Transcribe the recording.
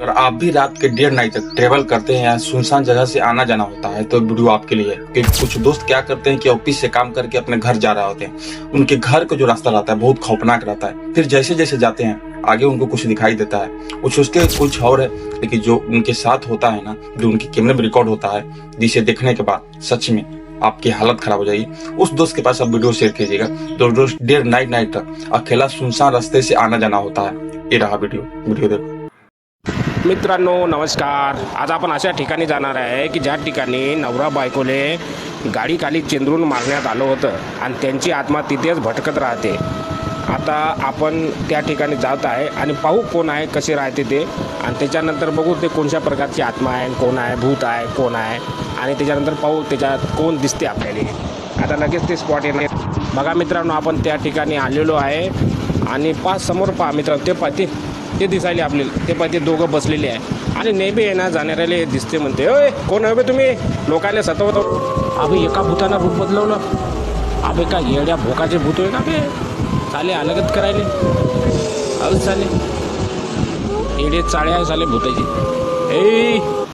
अगर आप भी रात के 1:30 तक ट्रेवल करते हैं या सुनसान जगह से आना जाना होता है तो वीडियो आपके लिए है। क्योंकि कुछ दोस्त क्या करते हैं कि ऑफिस से काम करके अपने घर जा रहे होते हैं, उनके घर का जो रास्ता रहता है बहुत खौफनाक रहता है। फिर जैसे जैसे जाते हैं आगे उनको कुछ दिखाई देता है, वो सोचते हैं कुछ और है, लेकिन जो उनके साथ होता है ना, जो उनके कैमरे में रिकॉर्ड होता है, जिसे देखने के बाद सच में आपकी हालत खराब हो जाएगी। उस दोस्त के पास आप वीडियो शेयर कीजिएगा जो रोज 1:30 तक अकेला सुनसान रास्ते से आना जाना होता है। ये रहा वीडियो देखो। मित्रांनो नमस्कार। आज आपण अशा ठिकाणी जाणार आहे की ज्या ठिकाणी नवरा बायकोले गाडी खाली चेंदरून मारण्यात आलं होतं आणि त्यांची आत्मा तिथेच भटकत राहते। आता आपण त्या ठिकाणी जात आहे आणि पाहू कोण आहे, कसे राहते ते, आणि त्याच्यानंतर बघू ते कोणत्या प्रकारची आत्मा आहे, कोण आहे, भूत आहे, कोण आहे, आणि त्याच्यानंतर पाहू त्याच्यात कोण दिसते आपल्याला। आता लगेच ते स्पॉट येणार बघा मित्रांनो। आपण त्या ठिकाणी आलेलो आहे आणि समोर पहा मित्रांनो, ते दिसायले आपल्याला, ते पाय ते दोघं बसलेले आहे आणि नेहमी येणार जाणाऱ्याला दिसते म्हणते, ओय कोण हवे तुम्ही, लोकांना सतवतो। अबे एका भूतानं रूप बदलवलं, अबे का येड्या भोकाचे भूत होय का बे, साले अलगत करायले, अहो साले येडे चाळे आहे साले भूताचे। ए